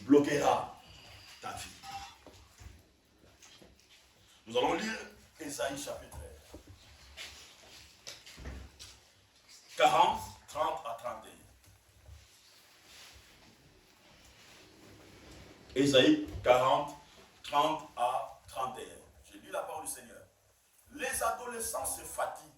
bloquera ta vie. Nous allons lire Ésaïe chapitre 40, 30 à 31. Ésaïe 40, 30 à 31. Je lis la parole du Seigneur. Les adolescents se fatiguent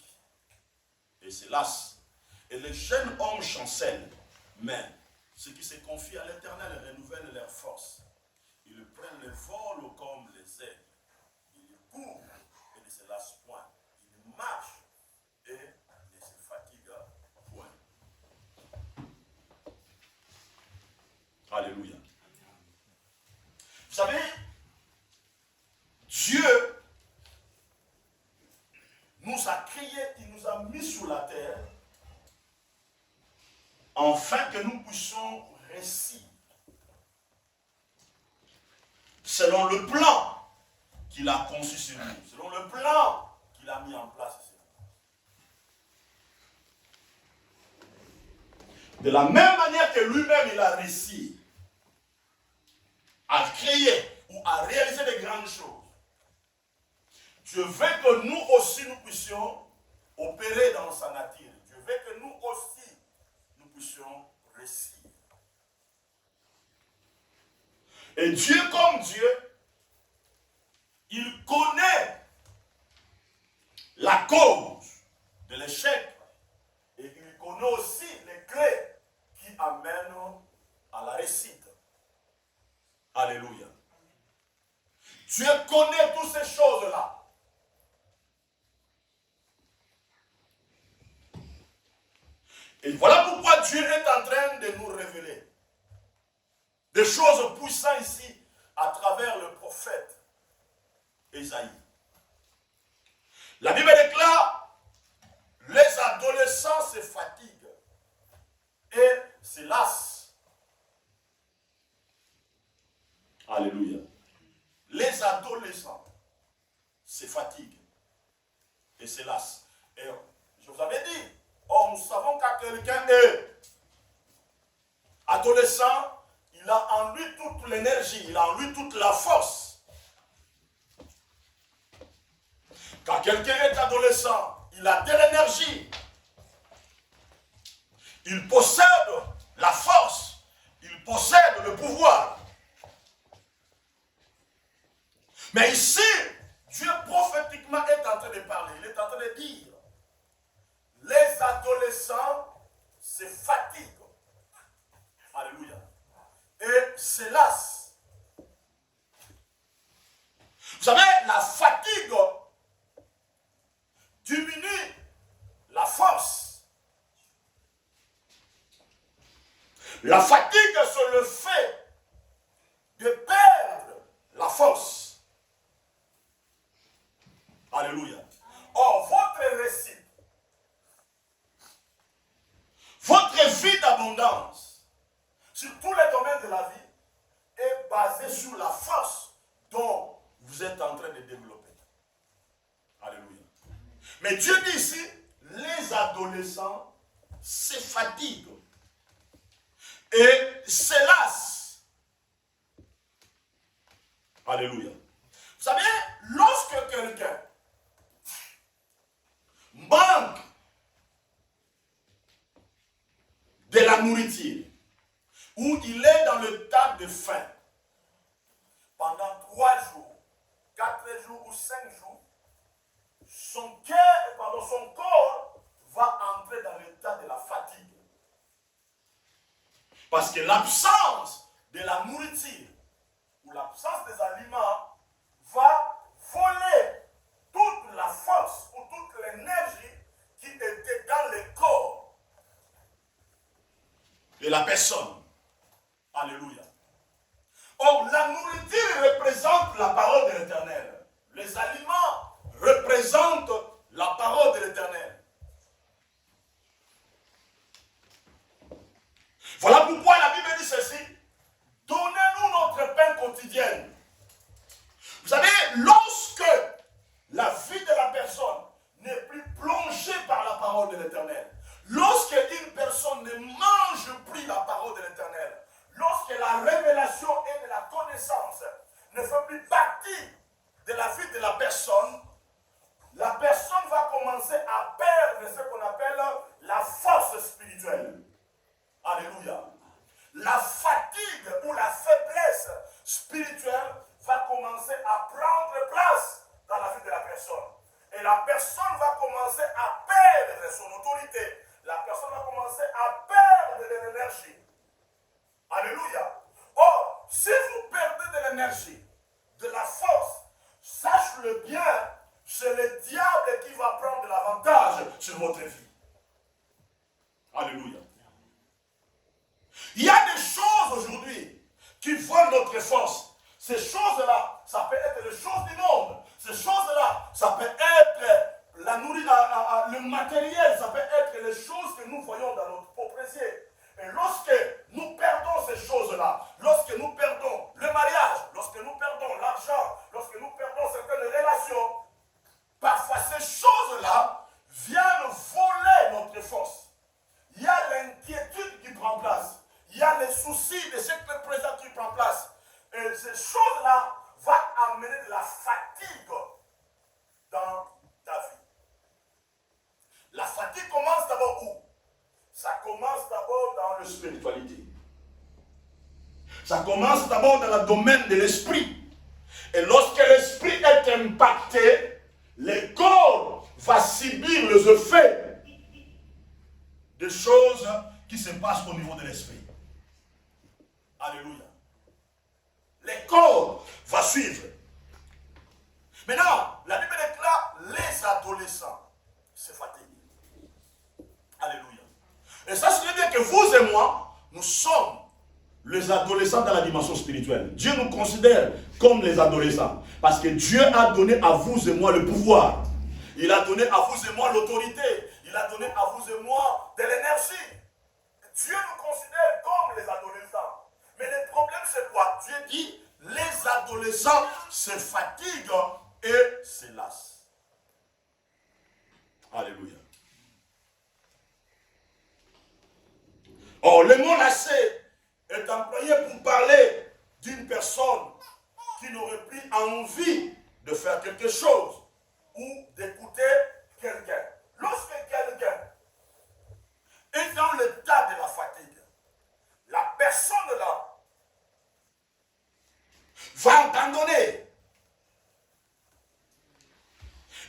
et se lassent, et les jeunes hommes chancellent. Mais ceux qui se confient à l'Éternel renouvellent leur force. Ils prennent le vol comme les aigles. Ils courent et ne se lassent point. Ils marchent et ne se fatiguent point. Alléluia. Vous savez, Dieu nous a créés, il nous a mis sur la terre afin que nous puissions réussir selon le plan qu'il a conçu sur nous, selon le plan qu'il a mis en place sur nous. De la même manière que lui-même il a réussi à créer ou à réaliser de grandes choses, Dieu veut que nous aussi nous puissions opérer dans sa nature. Dieu veut que nous aussi nous puissions réussir. Et Dieu comme Dieu, il connaît la cause de l'échec et il connaît aussi les clés qui amènent à la réussite. Alléluia. Dieu connaît toutes ces choses-là. Et voilà pourquoi Dieu est en train de nous révéler des choses puissantes ici à travers le prophète Ésaïe. La Bible déclare, les adolescents se fatiguent et se lassent. Alléluia. Les adolescents se fatiguent et se lassent. Et je vous avais dit, nous savons qu'à quelqu'un est adolescent, il a en lui toute l'énergie, il a en lui toute la force. Quand quelqu'un est adolescent, il a de l'énergie. Il possède la force, il possède le pouvoir. Mais ici, Dieu prophétiquement est en train de parler, il est en train de dire, les adolescents se fatiguent. Alléluia. Et se lassent. Vous savez, la fatigue diminue la force. La fatigue, c'est le fait de perdre la force. Alléluia. Or, votre récit, votre vie d'abondance, sur tous les domaines de la vie, est basée sur la force dont vous êtes en train de développer. Alléluia. Mais Dieu dit ici, les adolescents se fatiguent et se lassent. Alléluia. Vous savez, lorsque quelqu'un manque de la nourriture, où il est dans le tas de faim, pendant 3 jours, 4 jours ou 5 jours, son corps va entrer dans l'état de la fatigue. Parce que l'absence de la nourriture ou l'absence des aliments va voler toute la force ou toute l'énergie qui était dans le corps de la personne. Alléluia. Or, la nourriture représente la parole de l'Éternel. Les aliments représentent la parole de l'Éternel. Voilà pourquoi la Bible dit ceci. Donnez-nous notre pain quotidien. Vous savez, lorsque la vie de la personne n'est plus plongée par la parole de l'Éternel, lorsque une personne ne mange plus la parole de l'Éternel, lorsque la révélation révélation et de la connaissance ne fait plus partie de la vie de la personne va commencer à perdre ce qu'on appelle la force spirituelle. Alléluia. La fatigue ou la faiblesse spirituelle va commencer à prendre place dans la vie de la personne. Et la personne va commencer à perdre son autorité. La personne va commencer à perdre de l'énergie. Alléluia. Or, si vous perdez de l'énergie, de la force, sache-le bien, c'est le diable qui va prendre de l'avantage sur votre vie. Alléluia. Il y a des choses aujourd'hui qui volent notre force. Ces choses-là, ça peut être les choses du monde. Ces choses-là, ça peut être la nourriture, le matériel, ça peut être les choses que nous voyons dans notre propre yeux. Et lorsque nous perdons ces choses-là, lorsque nous perdons le mariage, lorsque nous perdons l'argent, lorsque nous perdons certaines relations, parfois ces choses-là viennent voler notre force. Il y a l'inquiétude qui prend place. Il y a les soucis de ce que présent qui prend place. Et ces choses-là vont amener de la fatigue dans ta vie. La fatigue commence d'abord où? Ça commence d'abord dans la spiritualité. Ça commence d'abord dans le domaine de l'esprit. Et lorsque l'esprit est impacté, le corps va subir les effets des choses qui se passent au niveau de l'esprit. Alléluia. Le corps va suivre. Maintenant, la Bible déclare les adolescents se fatiguent. Alléluia. Et ça veut dire que vous et moi, nous sommes les adolescents dans la dimension spirituelle. Dieu nous considère comme les adolescents. Parce que Dieu a donné à vous et moi le pouvoir. Il a donné à vous et moi l'autorité. Il a donné à vous et moi de l'énergie. Dieu nous considère comme les adolescents. Mais le problème c'est quoi? Dieu dit, les adolescents se fatiguent et se lassent. Alléluia. Or, le mot lassé est employé pour parler d'une personne qui n'aurait plus envie de faire quelque chose ou d'écouter quelqu'un. Lorsque quelqu'un est dans l'état de la fatigue, la personne là va abandonner.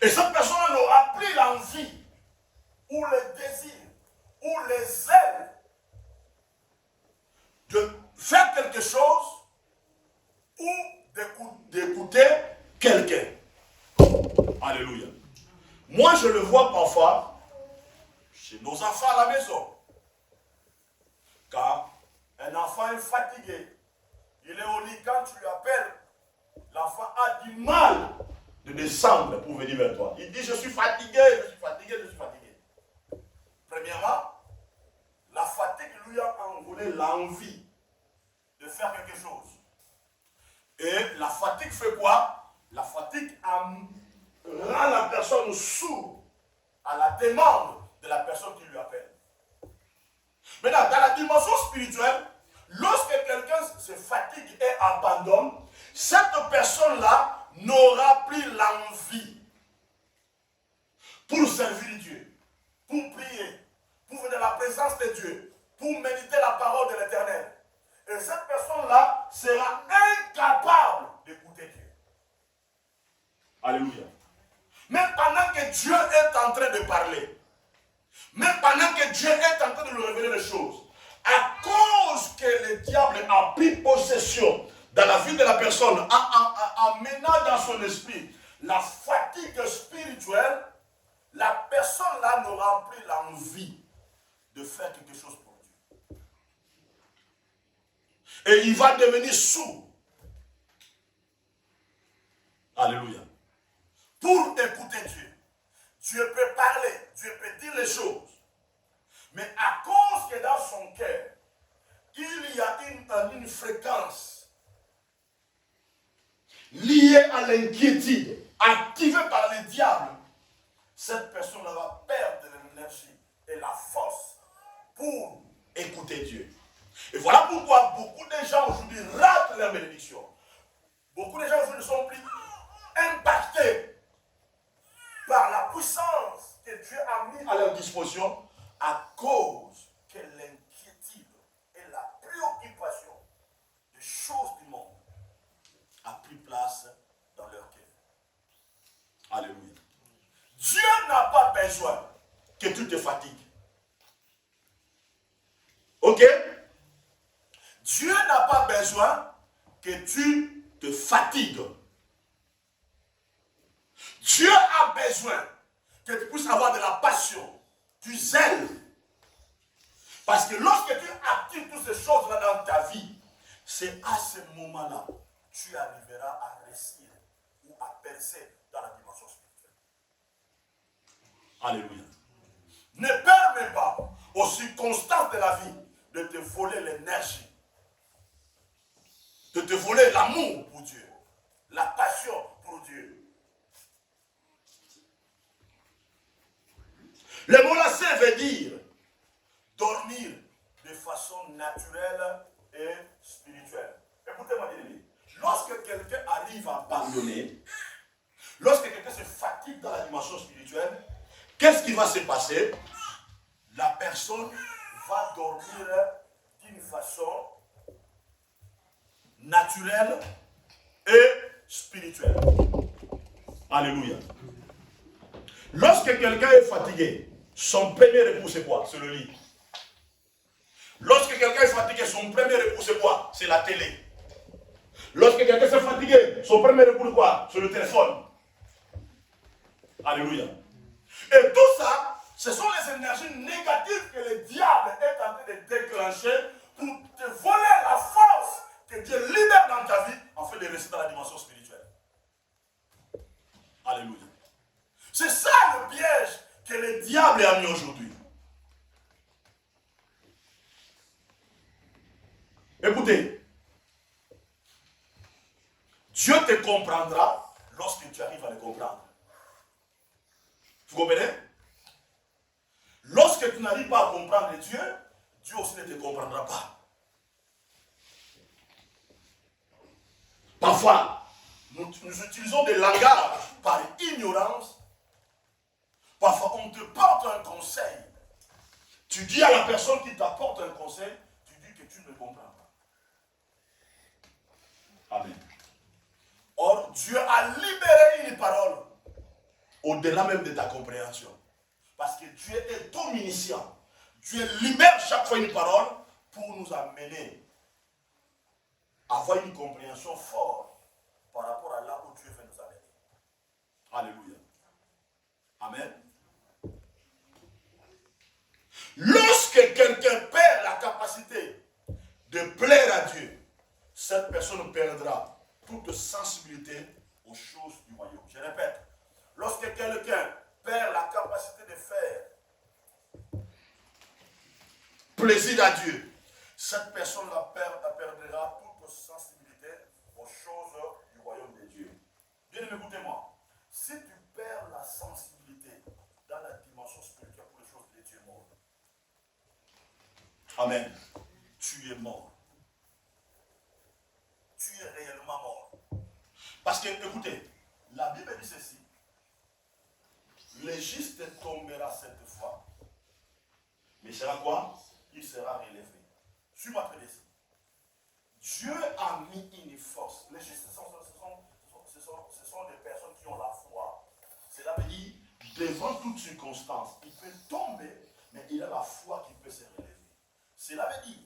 Et cette personne n'aura plus l'envie ou le désir ou les zèle de faire quelque chose ou d'écouter quelqu'un. Alléluia. Moi, je le vois parfois chez nos enfants à la maison. Quand un enfant est fatigué, il est au lit, quand tu lui appelles, l'enfant a du mal de descendre pour venir vers toi. Il dit, je suis fatigué, je suis fatigué, je suis fatigué. Premièrement, la fatigue lui a envolé l'envie de faire quelque chose. Et la fatigue fait quoi? La fatigue rend la personne sourde à la demande de la personne qui lui appelle. Maintenant, dans la dimension spirituelle, lorsque quelqu'un se fatigue et abandonne, cette personne-là n'aura plus l'envie pour servir Dieu, pour prier, pour venir dans la présence de Dieu, pour méditer la parole de l'Éternel. Et cette personne-là sera incapable d'écouter Dieu. Alléluia. Même pendant que Dieu est en train de parler, même pendant que Dieu est en train de lui révéler les choses, à cause que le diable a pris possession dans la vie de la personne, en menant dans son esprit la fatigue spirituelle, la personne-là n'aura plus l'envie de faire quelque chose pour Dieu. Et il va devenir sourd. Alléluia. Pour écouter Dieu. Dieu peut parler, Dieu peut dire les choses. Mais à cause que dans son cœur, il y a une fréquence liée à l'inquiétude, activée par le diable, cette personne-là va perdre l'énergie et la force pour écouter Dieu. Et voilà pourquoi beaucoup de gens aujourd'hui ratent que tu te fatigues. Ok? Dieu n'a pas besoin que tu te fatigues. Dieu a besoin que tu puisses avoir de la passion, du zèle. Parce que lorsque tu actives toutes ces choses-là dans ta vie, c'est à ce moment-là que tu arriveras à réussir ou à percer dans la dimension spirituelle. Alléluia. Ne permets pas aux circonstances de la vie de te voler l'énergie, de te voler l'amour pour Dieu, la passion pour Dieu. Le mot lassé veut dire dormir de façon naturelle et spirituelle. Écoutez-moi bien. Lorsque quelqu'un arrive à abandonner, lorsque quelqu'un se fatigue dans la dimension spirituelle, qu'est-ce qui va se passer? La personne va dormir d'une façon naturelle et spirituelle. Alléluia. Lorsque quelqu'un est fatigué, son premier repos c'est quoi? C'est le lit. Lorsque quelqu'un est fatigué, son premier repos c'est quoi? C'est la télé. Lorsque quelqu'un est fatigué, son premier repos c'est quoi? C'est le téléphone. Alléluia. Et tout ça, ce sont les énergies négatives que le diable est en train de déclencher pour te voler la force que Dieu libère dans ta vie afin de rester dans la dimension spirituelle. Alléluia. C'est ça le piège que le diable a mis aujourd'hui. Écoutez, Dieu te comprendra lorsque tu arrives à le comprendre. Vous comprenez? Lorsque tu n'arrives pas à comprendre Dieu, Dieu aussi ne te comprendra pas. Parfois, nous utilisons des langages par ignorance. Parfois, on te porte un conseil. Tu dis à la personne qui t'apporte un conseil, tu dis que tu ne comprends pas. Amen. Or, Dieu a libéré une parole au-delà même de ta compréhension. Parce que Dieu est omniscient. Dieu libère chaque fois une parole pour nous amener à avoir une compréhension forte par rapport à là où Dieu veut nous amener. Alléluia. Amen. Lorsque quelqu'un perd la capacité de plaire à Dieu, cette personne perdra toute sensibilité aux choses du royaume. Je répète, lorsque quelqu'un perd la capacité de faire plaisir à Dieu, cette personne-là perdra toute sensibilité aux choses du royaume de Dieu. Bien aimé, écoutez-moi. Si tu perds la sensibilité dans la dimension spirituelle pour les choses de Dieu, mort. Amen. Tu es mort. Tu es réellement mort. Parce que, écoutez, la Bible dit ceci. Le juste tombera cette fois. Mais il sera quoi? Il sera relevé. Suis-moi très ici. Dieu a mis une force. Les justes, ce sont des personnes qui ont la foi. Cela veut dire, devant toute circonstance, il peut tomber, mais il a la foi qui peut se relever. Cela veut dire,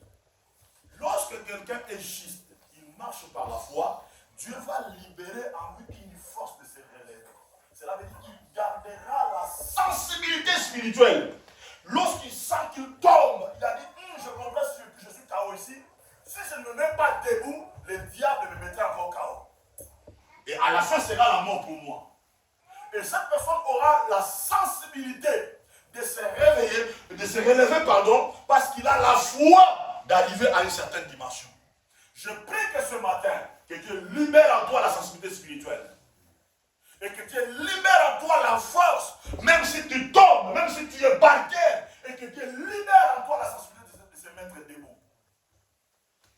lorsque quelqu'un est juste, il marche par la foi, Dieu va libérer en lui une force de se relever. Cela veut dire qu'il gardera la sensibilité spirituelle. Lorsqu'il sent qu'il tombe, il a dit, je comprends que je suis KO ici. Si je ne me mets pas debout, le diable me mettra encore KO. Et à la fin, sera la mort pour moi. Et cette personne aura la sensibilité de se réveiller, parce qu'il a la foi d'arriver à une certaine dimension. Je prie que ce matin, que Dieu libère en toi la sensibilité spirituelle. Et que Dieu libère en toi la force, même si tu tombes, même si tu es par terre, et que Dieu libère en toi la sensibilité de se mettre debout.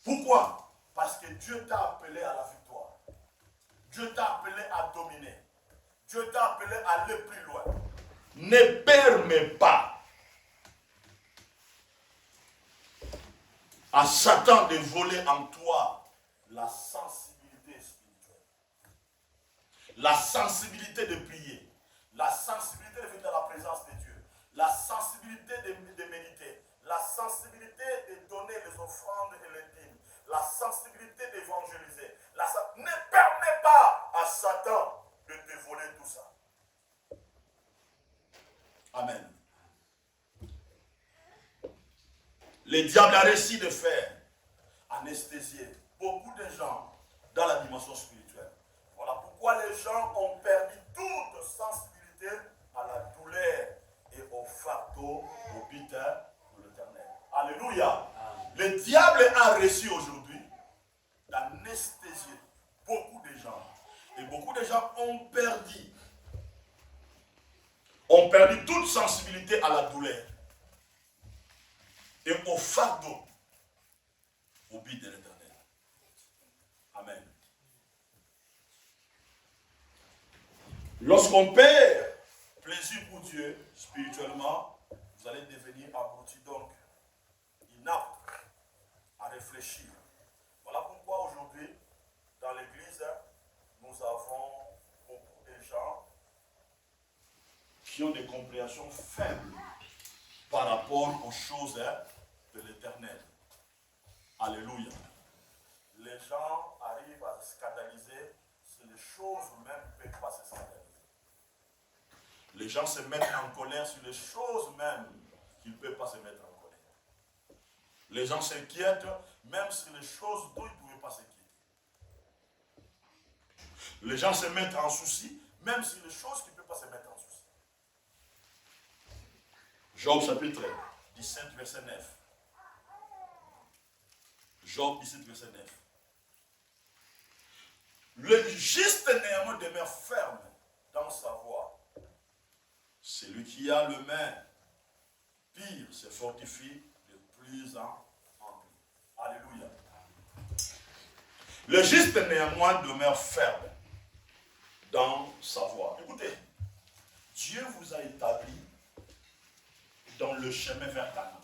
Pourquoi? Parce que Dieu t'a appelé à la victoire. Dieu t'a appelé à dominer. Dieu t'a appelé à aller plus loin. Ne permets pas à Satan de voler en toi la sensibilité spirituelle. La sensibilité de prier. La sensibilité de venir dans la présence de Dieu. la sensibilité de méditer, la sensibilité de donner les offrandes et les dîmes, la sensibilité d'évangéliser. Ne permet pas à Satan de te voler tout ça. Amen. Le diable a réussi de faire anesthésier beaucoup de gens dans la dimension spirituelle. Voilà pourquoi les gens ont perdu toute sensibilité à la douleur et au fardeau, au bitter de l'Éternel. Alléluia. Le diable a réussi aujourd'hui d'anesthésier beaucoup de gens. Et beaucoup de gens ont perdu toute sensibilité à la douleur et au fardeau, au but de l'Éternel. Amen. Lorsqu'on perd plaisir pour Dieu spirituellement, vous allez devenir abruti, donc inapte à réfléchir. Voilà pourquoi aujourd'hui, dans l'église, nous avons beaucoup de gens qui ont des compréhensions faibles par rapport aux choses de l'Éternel. Alléluia. Les gens arrivent à se scandaliser sur les choses même qui ne peuvent pas se scandaliser. Les gens se mettent en colère sur les choses même qu'ils ne peuvent pas se mettre en colère. Les gens s'inquiètent même sur les choses dont ils ne pouvaient pas s'inquiéter. Les gens se mettent en souci même sur les choses qu'ils ne peuvent pas se mettre en souci. Job chapitre 17, verset 9. Job 17, verset 9. Le juste néanmoins demeure ferme dans sa voie. Celui qui a le main pire se fortifie de plus en plus. Alléluia. Le juste néanmoins demeure ferme dans sa voie. Écoutez, Dieu vous a établi dans le chemin vers Canaan.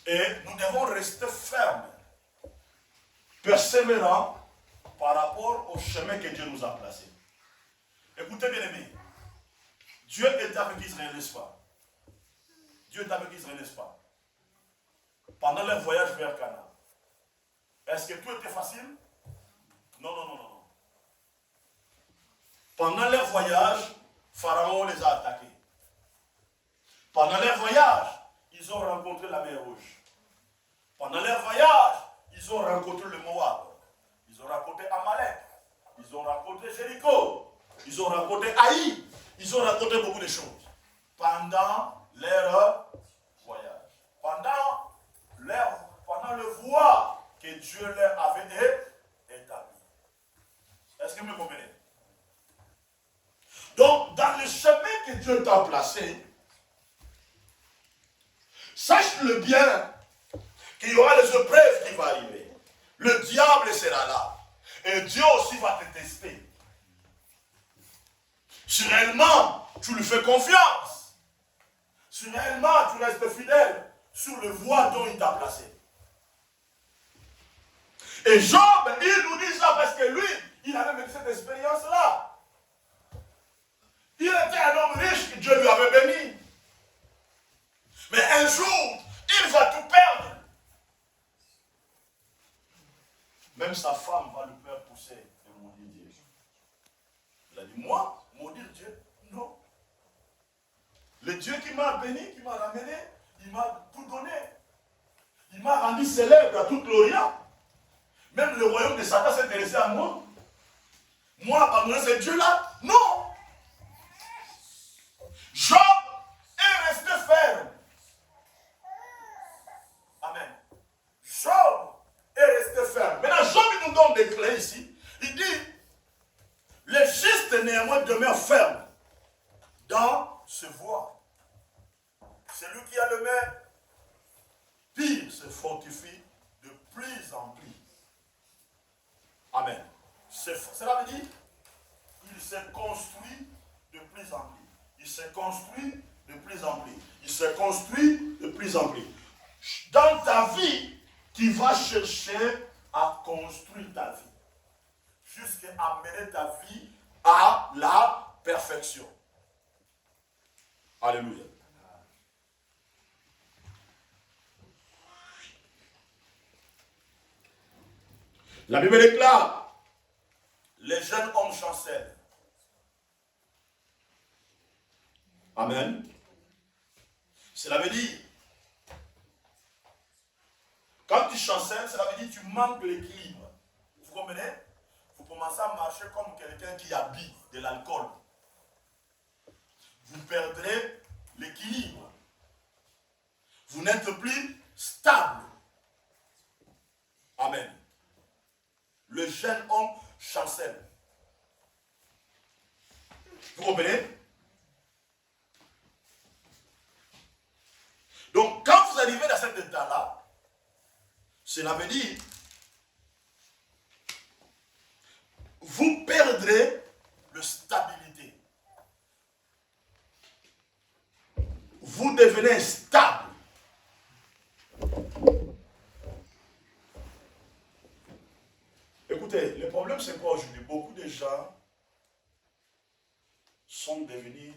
Et nous devons rester fermes, persévérants par rapport au chemin que Dieu nous a placé. Écoutez bien aimés, Dieu est avec Israël, n'est-ce pas? Dieu est avec Israël, n'est-ce pas? Pendant leur voyage vers Canaan. Est-ce que tout était facile? Non, non, non, non. Pendant leur voyage, Pharaon les a attaqués. Pendant leur voyage, ils ont rencontré la mer Rouge. Pendant leur voyage, ils ont rencontré le Moab. Ils ont rencontré Amalek. Ils ont rencontré Jéricho. Ils ont rencontré Haï. Ils ont rencontré beaucoup de choses. Pendant leur voyage. Pendant le voie que Dieu leur avait établi. Est-ce que vous me comprenez? Donc, dans le chemin que Dieu t'a placé, sache-le bien qu'il y aura les épreuves qui vont arriver. Le diable sera là. Et Dieu aussi va te tester. Si réellement tu lui fais confiance, si réellement tu restes fidèle sur le voie dont il t'a placé. Et Job, il nous dit ça parce que lui, il avait vécu cette expérience-là. Il était un homme riche que Dieu lui avait béni. Mais un jour, il va tout perdre. Même sa femme va le faire pousser et maudire Dieu. Il a dit, moi, maudire Dieu, non. Le Dieu qui m'a béni, qui m'a ramené, il m'a tout donné. Il m'a rendu célèbre à toute l'Orient. Même le royaume de Satan s'est intéressé à moi. Moi, abandonner ce Dieu-là, non. Job est resté ferme. Amen. Job est resté ferme. Maintenant, Job nous donne des clés ici. Il dit, le juste néanmoins demeure ferme dans ce voie. Celui qui a le main pire se fortifie de plus en plus. Amen. Cela veut dire, il se construit de plus en plus. Il se construit de plus en plus. Il se construit de plus en plus. Dans ta vie, tu vas chercher à construire ta vie. Jusqu'à amener ta vie à la perfection. Alléluia. La Bible déclare, les jeunes hommes chancellent. Amen. Cela veut dire, quand tu chancelles, cela veut dire que tu manques l'équilibre. Vous comprenez? Vous commencez à marcher comme quelqu'un qui a bu de l'alcool. Vous perdrez l'équilibre. Vous n'êtes plus stable. Amen. Le jeune homme chancelle. Vous comprenez? Donc, quand vous arrivez dans cet état-là, cela veut dire vous perdrez de stabilité. Vous devenez stable. Écoutez, le problème c'est quoi aujourd'hui? Beaucoup de gens sont devenus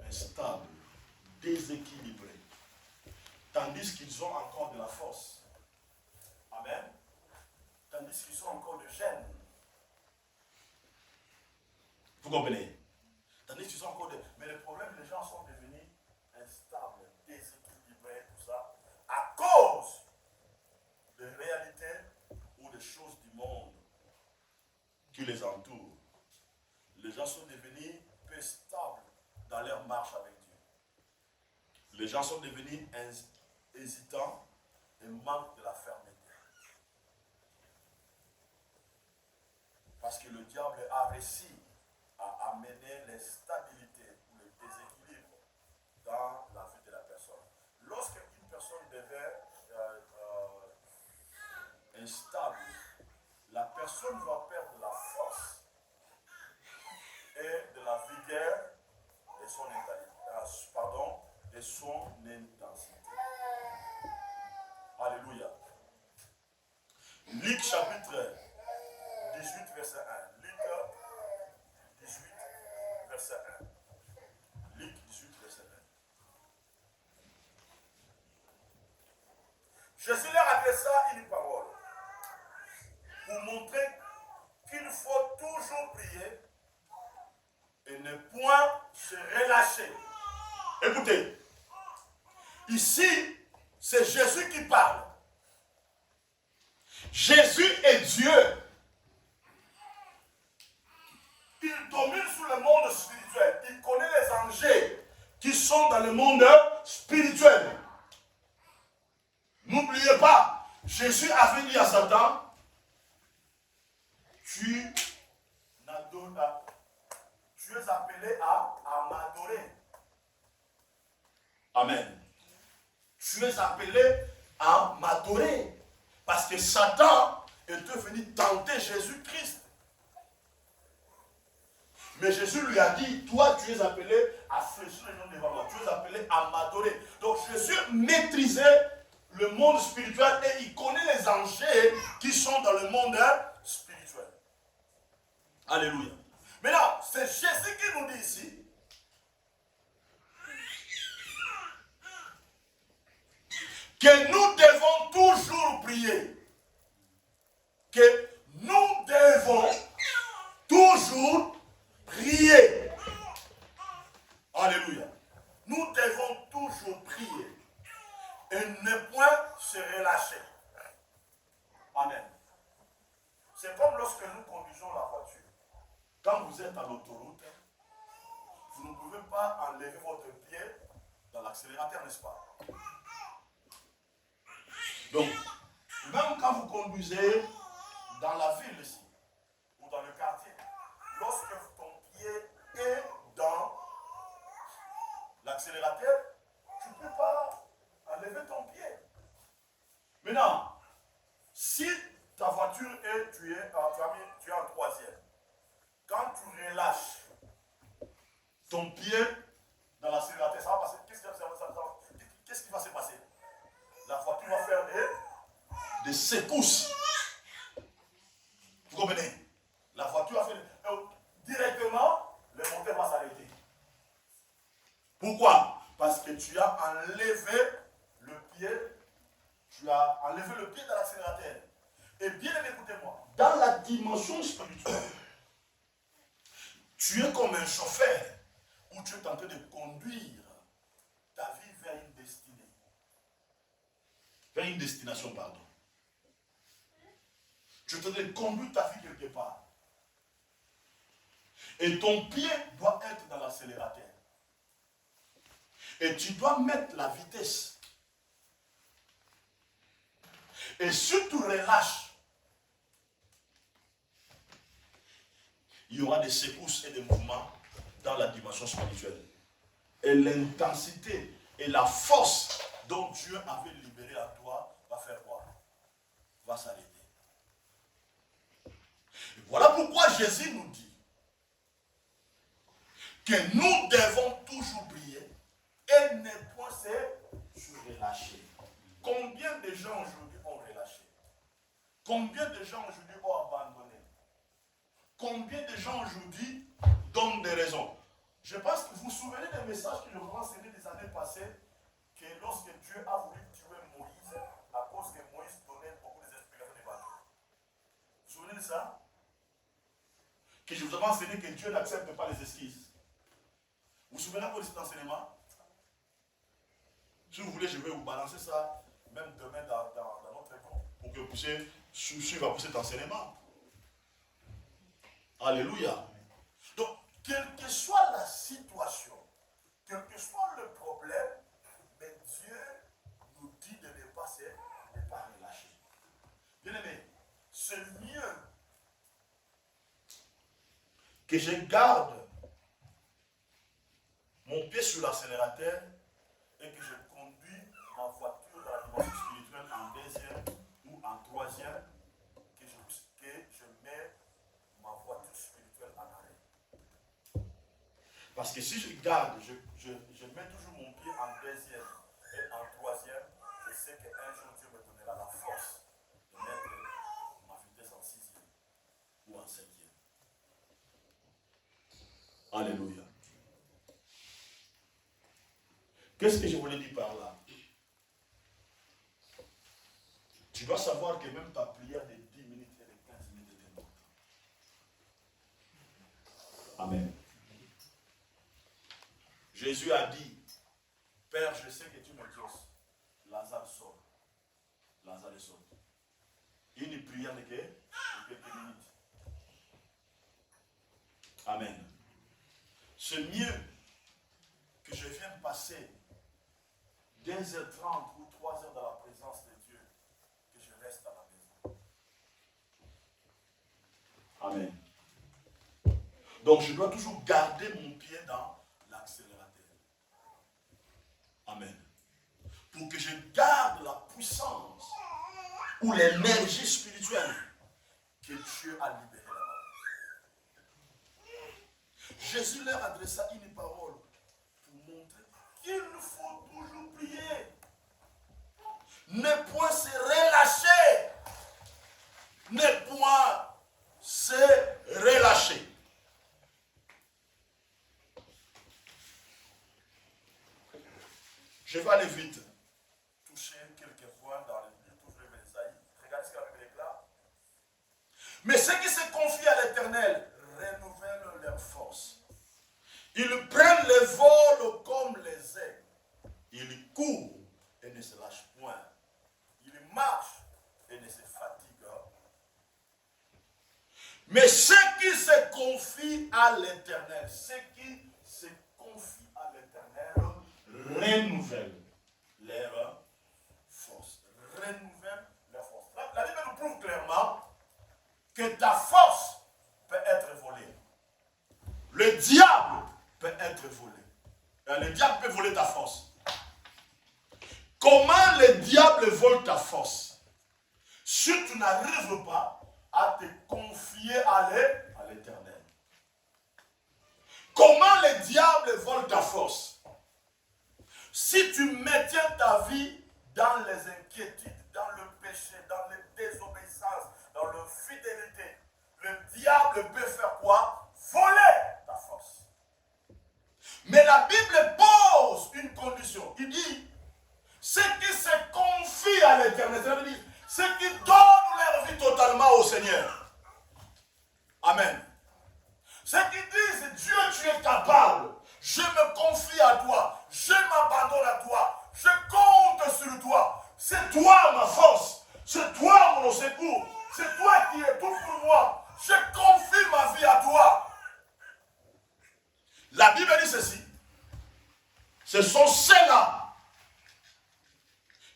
instables, déséquilibrés, tandis qu'ils ont encore de la force. Amen. Tandis qu'ils sont encore de gêne. Vous comprenez? Tandis qu'ils sont encore de... Mais le problème, les gens sont devenus instables, déséquilibrés, tout ça, à cause de réalités ou des choses du monde qui les entourent. Les gens sont devenus peu stables dans leur marche avec Dieu. Les gens sont devenus hésitants et manquent de la fermeté. Parce que le diable a réussi à amener l'instabilité ou le déséquilibre dans la vie de la personne. Lorsqu'une personne devient instable, la personne va perdre de la force et de la vigueur de son intensité. Alléluia. Luc chapitre 18, verset 1. Luc 18, verset 1. Luc 18, verset 1. Jésus leur adressa une parole pour montrer qu'il faut toujours prier et ne point se relâcher. Écoutez, ici, c'est Jésus qui parle. Jésus est Dieu. Il domine sur le monde spirituel. Il connaît les enjeux qui sont dans le monde spirituel. N'oubliez pas, Jésus avait dit à Satan, tu es appelé à m'adorer. Amen. Tu es appelé à m'adorer. Parce que Satan était venu tenter Jésus-Christ. Mais Jésus lui a dit, toi tu es appelé à fléchir les noms devant moi. Tu es appelé à m'adorer. Donc Jésus maîtrisait le monde spirituel et il connaît les enjeux qui sont dans le monde spirituel. Alléluia. Maintenant, c'est Jésus qui nous dit ici, que nous devons toujours prier. Que nous devons toujours prier. Alléluia. Nous devons toujours prier. Et ne point se relâcher. Amen. C'est comme lorsque nous conduisons la voiture. Quand vous êtes à l'autoroute, vous ne pouvez pas enlever votre pied dans l'accélérateur, n'est-ce pas? Donc, même quand vous conduisez dans la ville ici, ou dans le quartier, lorsque ton pied est dans l'accélérateur, tu ne peux pas enlever ton pied. Maintenant, si ta voiture est, tu es en troisième, quand tu relâches ton pied dans l'accélérateur, ça va passer. Qu'est-ce qui va se passer? La voiture va faire des secousses. Vous comprenez? La voiture va faire directement, le moteur va s'arrêter. Pourquoi? enlevez le pied dans l'accélérateur. Et bien aimé, écoutez-moi, dans la dimension spirituelle, tu es comme un chauffeur où tu es en train de conduire ta vie vers une destinée. Vers une destination, pardon. Tu es en train de conduire ta vie quelque part. Et ton pied doit être dans l'accélérateur. Et tu dois mettre la vitesse. Et surtout relâche. Il y aura des secousses et des mouvements dans la dimension spirituelle. Et l'intensité et la force dont Dieu avait libéré à toi va faire quoi? Va s'arrêter. Et voilà pourquoi Jésus nous dit que nous devons toujours prier et ne point se relâcher. Combien de gens aujourd'hui ont relâché? Combien de gens aujourd'hui ont abandonné? Combien de gens aujourd'hui donnent des raisons? Je pense que vous vous souvenez des messages que je vous enseignais des années passées, que lorsque Dieu a voulu tuer Moïse, à cause que Moïse donnait beaucoup d'explications de bateau. Vous vous souvenez de ça? Que je vous avais enseigné que Dieu n'accepte pas les esquisses. Vous vous souvenez encore de cet enseignement? Si vous voulez, je vais vous balancer ça, même demain dans notre école, pour que vous puissiez suivre cet enseignement. Alléluia. Donc, quelle que soit la situation, quel que soit le problème, mais Dieu nous dit de ne pas relâcher. Bien aimé, c'est mieux que je garde mon pied sur l'accélérateur et que je conduis ma voiture dans la dimension spirituelle en deuxième ou en troisième, que je mets ma voiture spirituelle en arrêt. Parce que si je garde, je mets toujours mon pied en deuxième et en troisième, je sais qu'un jour Dieu me donnera la force de mettre ma vitesse en sixième ou en cinquième. Alléluia. Qu'est-ce que je voulais dire par là? Tu dois savoir que même ta prière de 10 minutes et de 15 minutes est importante. Amen. Jésus a dit, Père, je sais que tu m'exauces. Lazare sort. Lazare est sorti. Une prière de quelques minutes. Amen. C'est mieux que je vienne passer 2h30 ou 3h dans la présence de Dieu que je reste à la maison. Amen. Donc je dois toujours garder mon pied dans l'accélérateur. Amen. Pour que je garde la puissance ou l'énergie spirituelle que Dieu a libérée là-bas. Jésus leur adressa une parole pour montrer qu'il faut toujours prier. Ne point se relâcher. Ne point se relâcher. Je vais aller vite. Toucher quelques fois dans les Bibles, toujours les Isaïe. Regardez ce que la Bible déclare. Mais ceux qui se confient à l'Éternel renouvellent leur force. Ils prennent le vol comme les aigles. Ils courent et ne se lâchent point. Ils marchent et ne se fatiguent. Mais ceux qui se confient à l'Éternel, ceux qui se confient à l'Éternel, renouvellent leur force. Renouvellent leur force. La Bible nous prouve clairement que ta force peut être volée. Le diable peut être volé. Le diable peut voler ta force. Comment le diable vole ta force? Si tu n'arrives pas à te confier à l'Éternel. Comment le diable vole ta force? Si tu maintiens ta vie dans les inquiétudes, dans le péché, dans les désobéissances, dans l'infidélité, le diable peut faire quoi? Voler ta force. Mais la Bible pose une condition. Il dit, ceux qui se confient à l'Éternel, ça veut dire, croient au Seigneur. Amen. Ceux qui disent, Dieu, tu es capable, je me confie à toi, je m'abandonne à toi, je compte sur toi. C'est toi ma force, c'est toi mon secours, c'est toi qui es tout pour moi. Je confie ma vie à toi. La Bible dit ceci. Ce sont ceux-là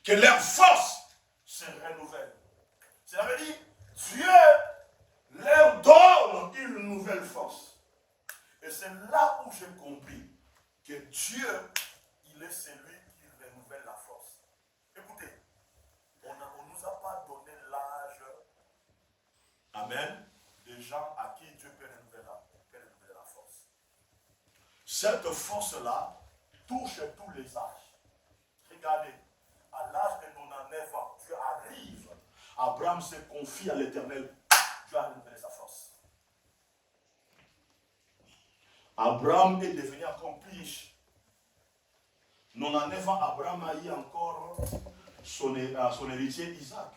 que leur force se renouvelle. Cela veut dire, Dieu leur donne une nouvelle force. Et c'est là où j'ai compris que Dieu, il est celui qui renouvelle la force. Écoutez, on ne nous a pas donné l'âge, amen, des gens à qui Dieu peut renouveler la force. Cette force-là touche tous les âges. Regardez, à l'âge de 99 ans, Dieu arrive. Abraham se confie à l'Éternel. Dieu a renouvelé sa force. Abraham est devenu encore plus riche. 99 ans, Abraham a eu encore son héritier Isaac.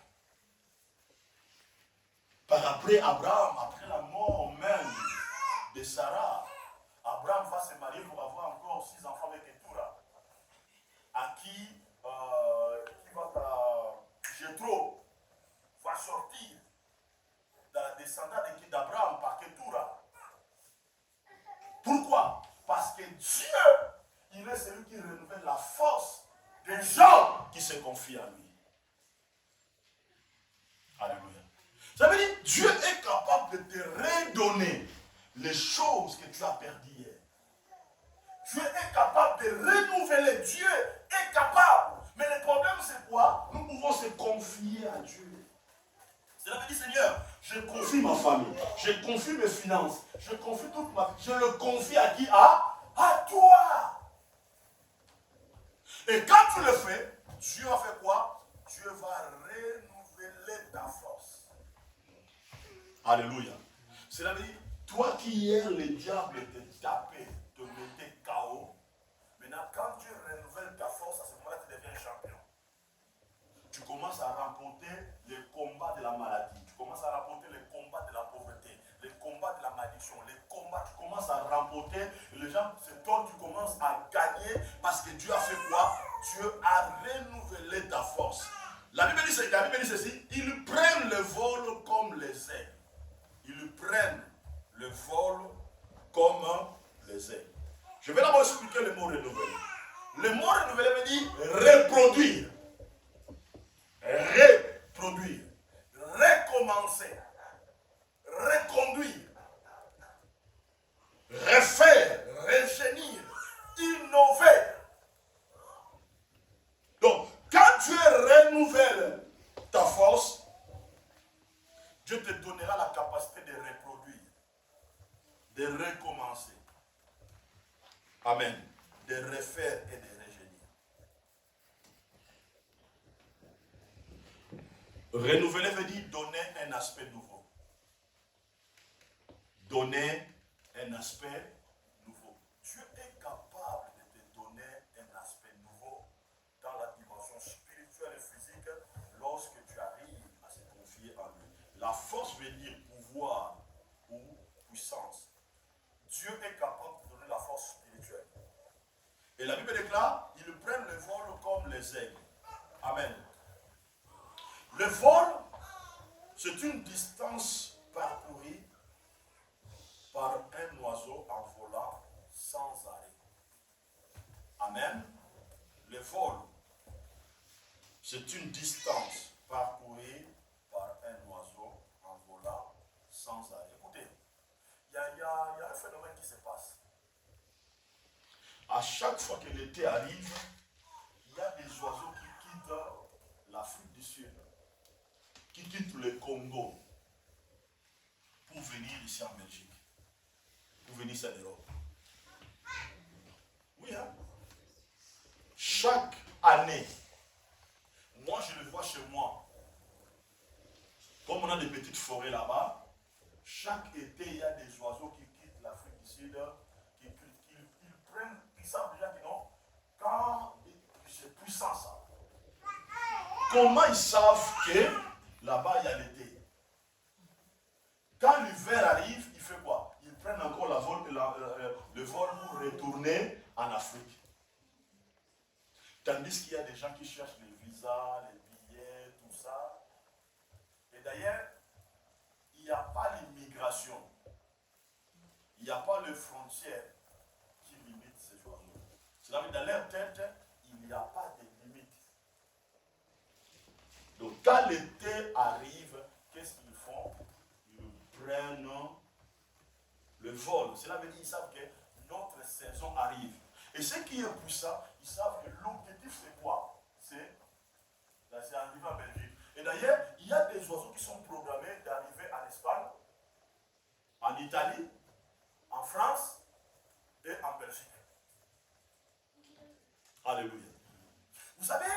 Par après Abraham, après la mort même de Sarah, Abraham va se marier pour avoir encore 6 enfants avec Ketura, à qui Jéthro va sortir dans la descendance d'Abraham par Ketura. Pourquoi? Parce que Dieu, il est celui qui renouvelle la force des gens qui se confient à lui. Alléluia. Ça veut dire, Dieu est capable de te redonner les choses que tu as perdues hier. Dieu est capable de renouveler. Dieu est capable. Mais le problème, c'est quoi? Nous pouvons se confier à Dieu. Cela veut dire, Seigneur, je confie ma famille, je confie mes finances, je confie toute ma vie. Je le confie à qui? À toi. Et quand tu le fais, Dieu a fait quoi? Dieu va renouveler ta force. Alléluia. Cela veut dire, toi qui hier, le diable te tapait, te mettait KO, maintenant quand Dieu renouvelle ta force, à ce moment-là, tu deviens champion. Tu commences à remporter les combats de la maladie, tu commences à remporter les combats de la pauvreté, les combats de la malédiction, les combats, tu commences à remporter, les gens, c'est toi tu commences à gagner parce que Dieu a fait quoi? Dieu a renouvelé ta force. La Bible dit ceci, ils prennent le vol comme les aigles. Ils prennent le vol comme les aigles. Je vais d'abord expliquer le mot renouveler. Le mot renouveler veut dire reproduire. Reproduire, recommencer, reconduire, refaire, régénir, innover. Donc, quand tu renouvelles ta force, Dieu te donnera la capacité de reproduire, de recommencer. Amen. De refaire et de renouveler veut dire donner un aspect nouveau. Donner un aspect nouveau. Dieu est capable de te donner un aspect nouveau dans la dimension spirituelle et physique lorsque tu arrives à se confier en lui. La force veut dire pouvoir ou puissance. Dieu est capable de donner la force spirituelle. Et la Bible déclare, ils prennent le vol comme les aigles. Amen. Le vol, c'est une distance parcourue par un oiseau en volant sans arrêt. Amen. Le vol, c'est une distance parcourue par un oiseau en volant sans arrêt. Écoutez, il y a un phénomène qui se passe. À chaque fois que l'été arrive, il y a des oiseaux qui quittent l'Afrique du Sud, qui quittent le Congo pour venir ici en Belgique, pour venir ici en Europe. Oui, hein? Chaque année, moi je le vois chez moi, comme on a des petites forêts là-bas, chaque été il y a des oiseaux qui quittent l'Afrique du Sud, qui prennent, ils savent déjà que non, quand c'est puissant ça. Comment ils savent que là-bas il y a l'été? Quand l'hiver arrive, il fait quoi? Ils prennent encore le vol pour retourner en Afrique. Tandis qu'il y a des gens qui cherchent les visas, les billets, tout ça. Et d'ailleurs, il n'y a pas l'immigration. Il n'y a pas les frontières qui limitent ces oiseaux. Cela veut dire dans leur tête, il n'y a pas de limite. Donc quand l'été arrive, qu'est-ce qu'ils font? Ils prennent le vol. Cela veut dire qu'ils savent que notre saison arrive. Et ce qui est puissant, ils savent que l'objectif c'est quoi? C'est arriver en Belgique. Et d'ailleurs, il y a des oiseaux qui sont programmés d'arriver en Espagne, en Italie, en France et en Belgique. Alléluia. Vous savez,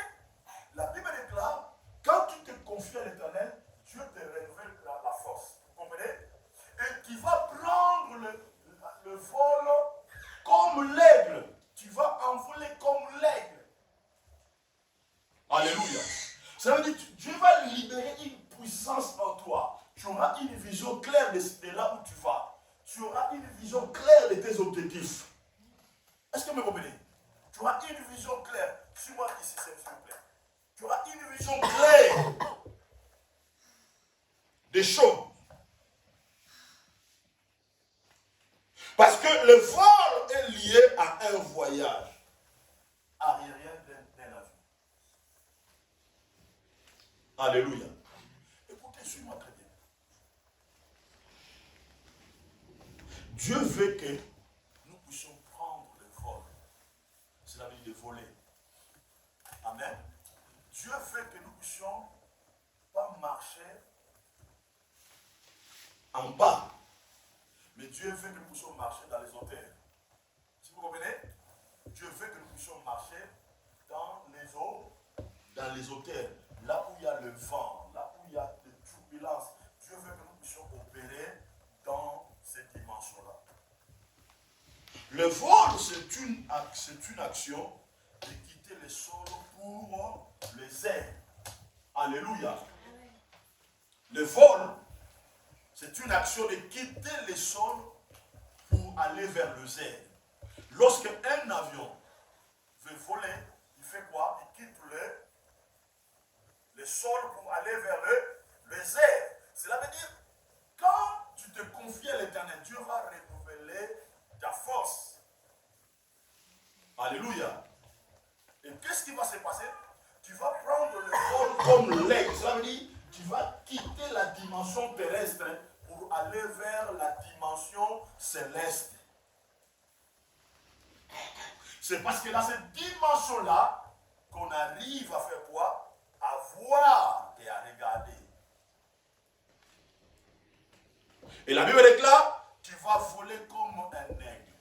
la Bible déclare, quand tu te confies à l'Éternel, Dieu te révèle la force. Vous comprenez? Et tu vas prendre le vol comme l'aigle. Tu vas envoler comme l'aigle. Alléluia. Ça veut dire que Dieu va libérer une puissance en toi. Tu auras une vision claire de là où tu vas. Tu auras une vision claire de tes objectifs. Est-ce que vous me comprenez? Tu auras une vision claire. Suis-moi ici, s'il vous plaît. Tu auras une vision claire des choses. Parce que le vol est lié à un voyage aérien d'un avion. Alléluia. Écoutez, suis-moi très bien. Dieu veut que nous puissions prendre le vol. Cela veut dire de voler. Amen. Dieu veut que nous puissions pas marcher en bas. Mais Dieu veut que nous puissions marcher dans les hauteurs. Si vous comprenez? Dieu veut que nous puissions marcher dans les hauteurs. Là où il y a le vent, là où il y a des turbulences. Dieu veut que nous puissions opérer dans cette dimension-là. Le vol, c'est une action de quitter le sol pour les airs. Alléluia. Le vol, c'est une action de quitter le sol pour aller vers les airs. Lorsque un avion veut voler, il fait quoi? Il quitte le sol pour aller vers les airs. Cela veut dire, quand tu te confies à l'Éternel, Dieu va renouveler ta force. Alléluia. Et qu'est-ce qui va se passer? Tu vas prendre le vol comme l'aigle. Cela veut dire, tu vas quitter la dimension terrestre pour aller vers la dimension céleste. C'est parce que dans cette dimension-là qu'on arrive à faire quoi? À voir et à regarder. Et la Bible déclare, tu vas voler comme un aigle.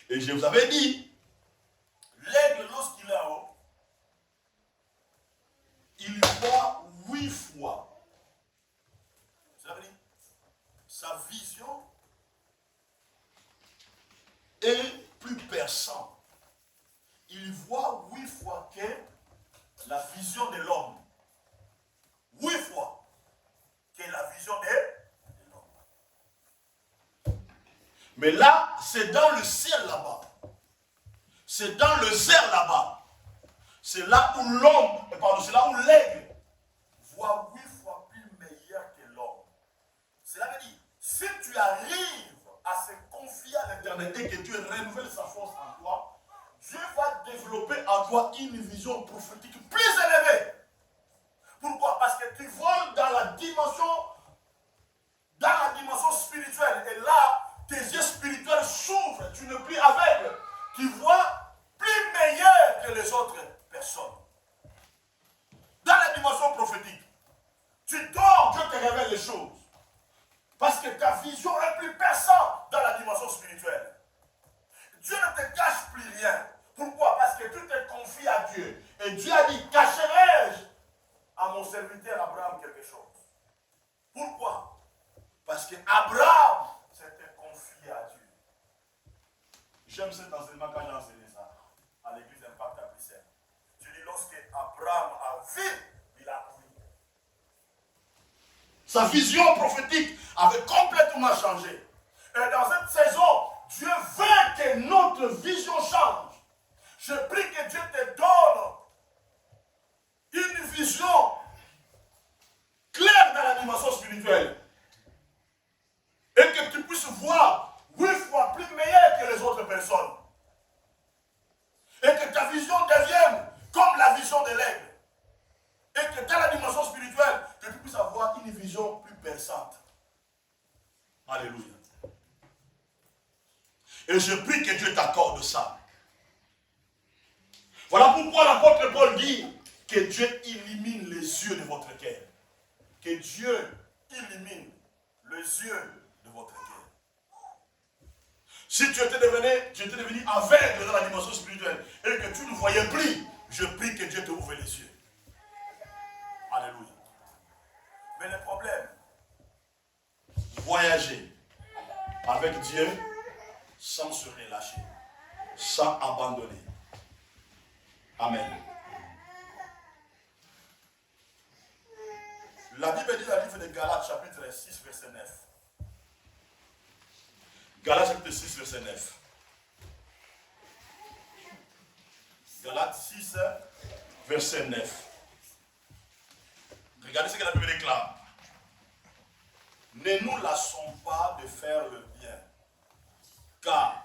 Et je vous avais dit, l'aigle, lorsqu'il est en haut, il voit 8 fois. Ça veut dire, sa vision est plus perçante. Il voit 8 fois que la vision de l'homme. 8 fois que la vision de l'homme. Mais là, c'est dans le ciel là-bas. C'est dans le air là-bas. C'est là où c'est là où l'aigle voit 8 fois plus meilleur que l'homme. Cela veut dire, si tu arrives à se confier à l'Éternel et que Dieu renouvelle sa force en toi, Dieu va développer en toi une vision prophétique plus élevée. Pourquoi? Parce que tu voles dans la dimension spirituelle. Et là, tes yeux spirituels s'ouvrent. Tu n'es plus aveugle. Tu vois plus meilleur que les autres personnes. Dans la dimension prophétique, tu dors, Dieu te révèle les choses. Parce que ta vision est plus perçante dans la dimension spirituelle. Dieu ne te cache plus rien. Pourquoi? Parce que tu te confies à Dieu. Et Dieu a dit, cacherai-je à mon serviteur Abraham quelque chose? Pourquoi? Parce que Abraham s'était confié à Dieu. J'aime cet enseignement quand j'ai enseigné ça à l'église Impact à Bruxelles. Je dis, lorsque Abraham a vu, il a cru. Sa vision prophétique avait complètement changé. Et dans cette saison, Dieu veut que notre vision change. Je prie que Dieu te donne une vision claire dans la dimension spirituelle. Et que tu puisses voir 8 fois plus meilleur que les autres personnes. Et que ta vision devienne comme la vision de l'aigle. Et que dans la dimension spirituelle, que tu puisses avoir une vision plus perçante. Alléluia. Et je prie que Dieu t'accorde ça. Voilà pourquoi l'apôtre Paul dit que Dieu illumine les yeux de votre cœur. Que Dieu illumine les yeux de votre cœur. Si tu étais devenu aveugle dans la dimension spirituelle et que tu ne voyais plus, je prie que Dieu te ouvre les yeux. Alléluia. Mais le problème, voyager avec Dieu sans se relâcher, sans abandonner. Amen. La Bible dit dans le livre de Galates, chapitre 6, verset 9. Galates, chapitre 6, verset 9. Galates 6, verset 9. Regardez ce que la Bible déclare. Ne nous lassons pas de faire le bien, car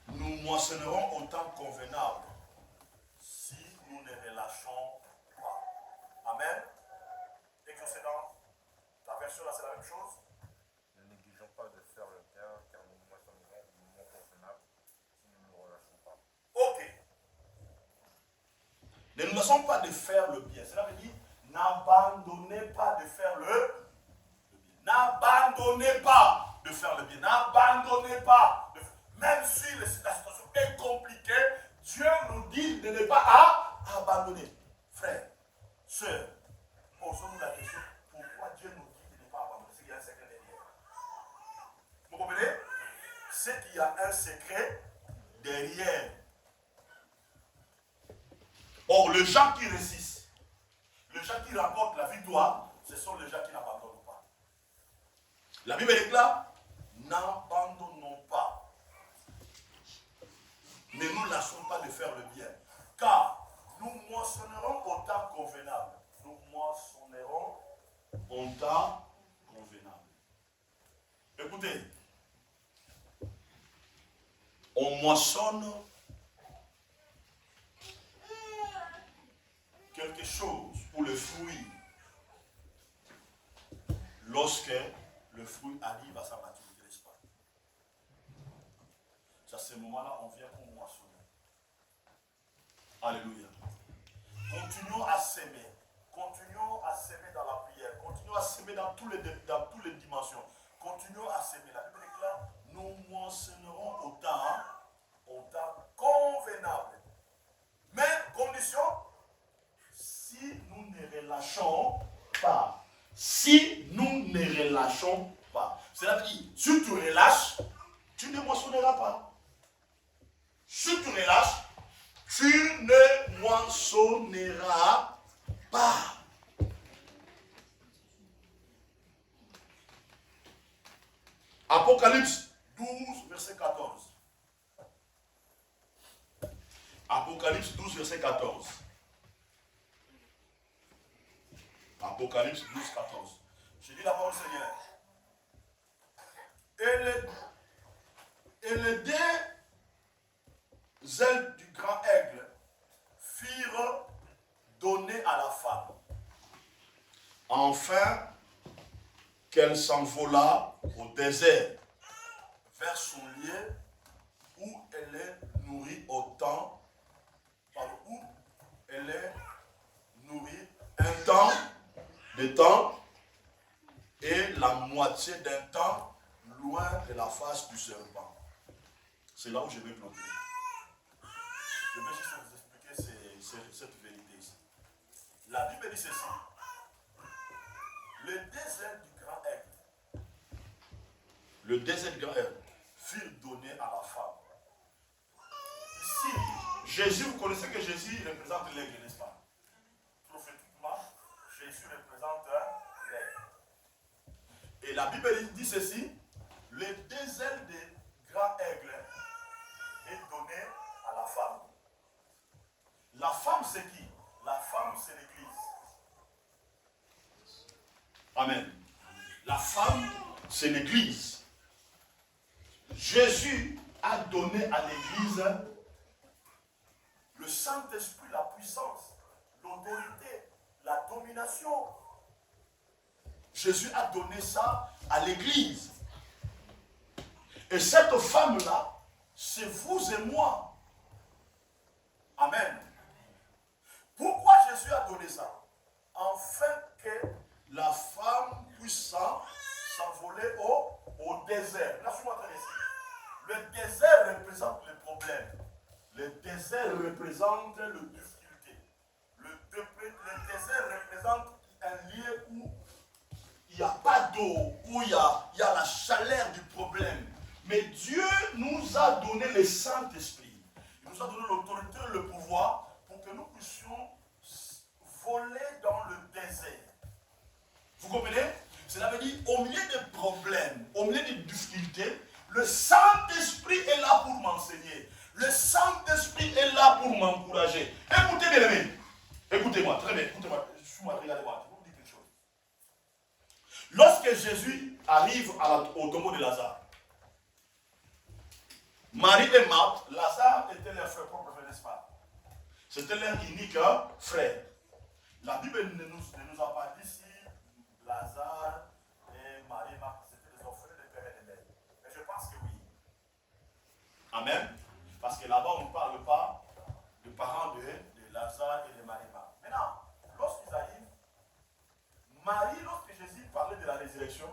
nous moissonnerons au temps convenable si nous ne relâchons pas. Amen. Et que c'est dans ta version là, c'est la même chose. Ne négligeons pas de faire le bien, car nous moissonnerons au moment convenable si nous ne relâchons pas. Ok. Ne nous lassons pas de faire le bien. Cela veut dire, n'abandonnez pas de faire le bien. N'abandonnez pas de faire le bien. N'abandonnez pas. Même si la situation est compliquée, Dieu nous dit de ne pas abandonner. Frères, sœurs, posons-nous la question, pourquoi Dieu nous dit de ne pas abandonner? C'est qu'il y a un secret derrière. Vous comprenez? C'est qu'il y a un secret derrière. Or, les gens qui résistent, les gens qui remportent la victoire, ce sont les gens qui n'abandonnent pas. La Bible déclare, n'abandonnons pas. Ne nous lassons pas de faire le bien. Car nous moissonnerons au temps convenable. Nous moissonnerons au temps convenable. Écoutez, on moissonne quelque chose pour le fruit lorsque le fruit arrive à sa maturité, n'est-ce pas? C'est à ce moment-là on vient pour moissonner. Alléluia. Continuons à s'aimer. Continuons à s'aimer dans la prière. Continuons à s'aimer dans toutes les dimensions. Continuons à s'aimer. La Bible déclare, nous moissonnerons au temps convenable. Mais, condition, si nous ne relâchons pas. Si nous ne relâchons pas. C'est-à-dire, si tu relâches, tu ne moissonneras pas. Si tu relâches, tu ne moissonneras pas. Apocalypse 12, verset 14. Apocalypse 12, verset 14. Apocalypse 12, 14. Je lis la parole du Seigneur. Et les deux ailes du grand aigle firent donner à la femme, enfin qu'elle s'envola au désert, vers son lieu où elle est nourrie autant, où elle est nourrie un temps, de temps, et la moitié d'un temps loin de la face du serpent. C'est là où je vais clôturer. Je vais juste vous expliquer cette vérité ici. La Bible dit ceci. Le désert du grand aigle, le désert du grand aigle fut donné à la femme. Ici, Jésus, vous connaissez que Jésus représente l'aigle, n'est-ce pas? Prophétiquement, Jésus représente l'aigle. Et la Bible dit ceci, les deux ailes des grands aigles est donné à la femme. La femme c'est qui? La femme c'est l'Église. Amen. La femme c'est l'Église. Jésus a donné à l'Église le Saint-Esprit, la puissance, l'autorité, la domination. Jésus a donné ça à l'Église. Et cette femme-là, c'est vous et moi. Amen. Pourquoi Jésus a donné ça? Afin que la femme puisse s'envoler au désert. Laisse-moi te laisser. Le désert représente le problème. Le désert représente la difficulté. Le désert représente un lieu où il n'y a pas d'eau, où il y a la chaleur du problème. Mais Dieu nous a donné le Saint-Esprit. Il nous a donné l'autorité et le pouvoir pour que nous puissions voler dans le désert. Vous comprenez? Cela veut dire, au milieu des problèmes, au milieu des difficultés, le Saint-Esprit est là pour m'enseigner. Le Saint-Esprit est là pour m'encourager. Écoutez bien aimés. Écoutez-moi, très bien, écoutez-moi. Regardez-moi, je vais vous dire quelque chose. Lorsque Jésus arrive au tombeau de Lazare, Marie et Marthe, Lazare était leur frère propre, n'est-ce pas? C'était leur unique frère. La Bible ne nous a pas dit si Lazare et Marie et Marthe c'était des orphelins de père et de mère. Mais je pense que oui. Amen. Parce que là-bas, on ne parle pas de parents de Lazare et de Marie et Marthe. Maintenant, lorsqu'ils arrivent, Marie, lorsque Jésus parlait de la résurrection,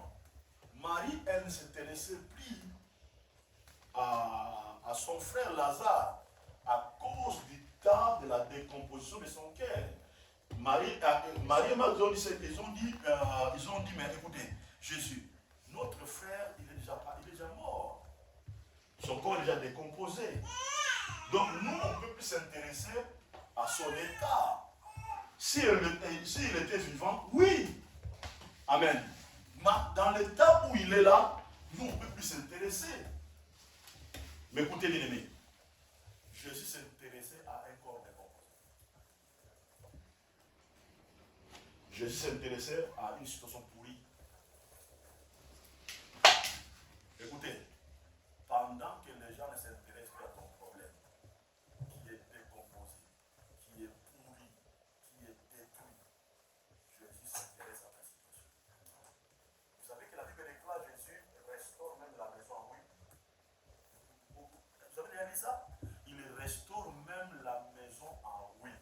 Marie, elle ne s'intéressait plus à son frère Lazare à cause du temps de la décomposition de son cœur. Marie et Marthe, ils ont dit, mais écoutez, Jésus, notre frère, il est déjà mort. Son corps est déjà décomposé. Donc nous, on ne peut plus s'intéresser à son état. S'il était vivant, oui. Amen. Mais dans l'état où il est là, nous, on ne peut plus s'intéresser. Mais écoutez, bien aimé, Jésus s'intéressait à un corps décomposé. Jésus s'intéressait à une situation pourrie. Écoutez, pendant que les gens ne s'intéressent pas à ton problème, qui est décomposé, qui est pourri, qui est détruit, Jésus s'intéresse à ta situation. Vous savez que la Bible déclare Jésus restaure même la maison en ruine. Vous avez déjà dit ça? Il restaure même la maison en ruine.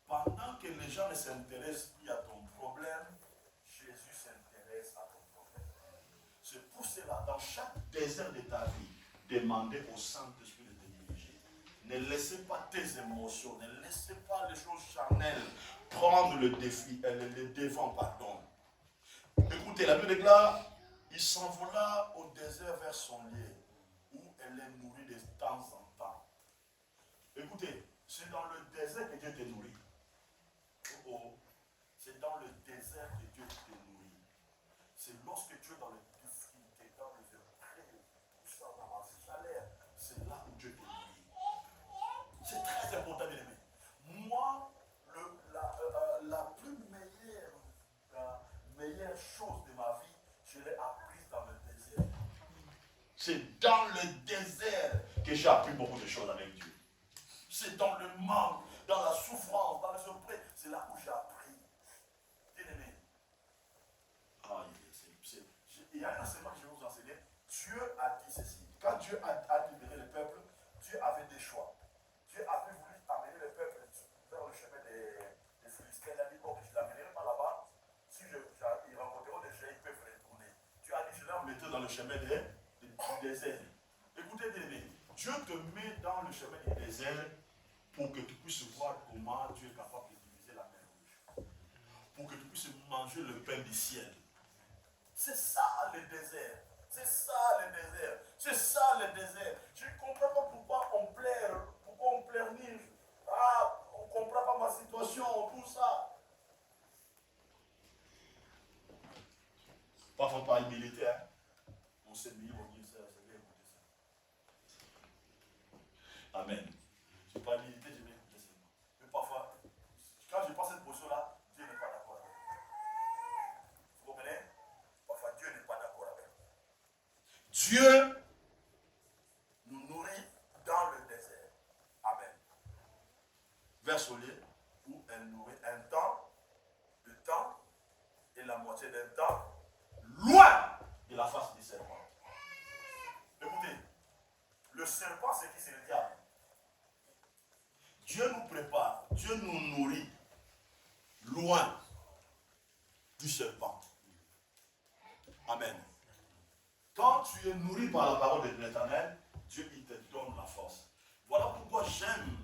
Pendant que les gens ne s'intéressent plus à ton problème, Jésus s'intéresse à ton problème. C'est pour cela, dans chaque désert de ta vie, demandez au Saint-Esprit de te diriger. Ne laissez pas tes émotions, ne laissez pas les choses charnelles prendre le devant, pardon. Écoutez, la Bible déclare, il s'envola au désert vers son lieu, où elle est nourrie de temps en temps. Écoutez, c'est dans le désert que Dieu te nourrit. C'est dans le désert que Dieu te nourrit. C'est lorsque tu es dans les difficultés, dans les épreuves, tout ça, dans la chaleur, c'est là où Dieu te nourrit. C'est très important, bien aimé. Moi, la plus meilleure chose de ma vie, je l'ai apprise dans le désert. C'est dans le désert que j'ai appris beaucoup de choses avec Dieu. C'est dans le manque, dans la souffrance, dans les épreuves, c'est là où j'ai appris. Bien aimé. Il y a un enseignement que je vais vous enseigner. Dieu a dit ceci. Quand Dieu a libéré le peuple, Dieu avait des choix. Dieu avait voulu amener le peuple vers le chemin des Philistins. Il a dit, bon, je ne l'amènerai pas là-bas. Si ils rencontreront des gens, ils peuvent retourner. Dieu a dit, je les mettrai dans le chemin du désert. Écoutez, bien aimé, Dieu te met dans le chemin du désert pour que tu puisses voir comment Dieu est capable de diviser la mer rouge. Pour que tu puisses manger le pain du ciel. C'est ça le désert. C'est ça le désert. C'est ça le désert. Je ne comprends pas pourquoi on pleurniche. On ne comprend pas ma situation, tout ça. Parfois pas humilité, hein. On s'est mis, on dit ça, c'est bien écouter ça. Amen. Je n'ai pas humilité, je vais écouter ça. Mais parfois, quand je prends cette position-là, Dieu n'est pas d'accord avec moi. Vous comprenez? Parfois, Dieu n'est pas d'accord avec moi. Dieu nous nourrit dans le désert. Amen. Vers Solier, où elle nourrit un temps, le temps et la moitié d'un temps, loin de la face du serpent. Écoutez, le serpent, c'est qui? C'est le diable. Dieu nous prépare, Dieu nous nourrit loin du serpent. Amen. Quand tu es nourri par la parole de l'Éternel, Dieu il te donne la force. Voilà pourquoi j'aime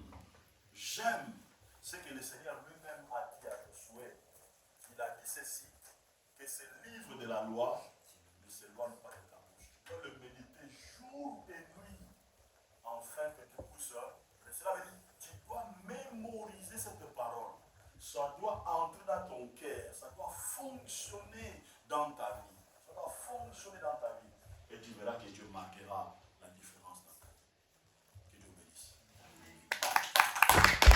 ce que le Seigneur lui-même a dit à Josué. Il a dit ceci, que ce livre de la loi ne s'éloigne pas de ta bouche. Tu dois le méditer jour et nuit, afin que tu puisses. Cela veut dire, tu dois mémoriser cette parole. Ça doit entrer dans ton cœur, ça doit fonctionner dans ta vie. Ça doit fonctionner dans ta vie. Et tu verras que Dieu marquera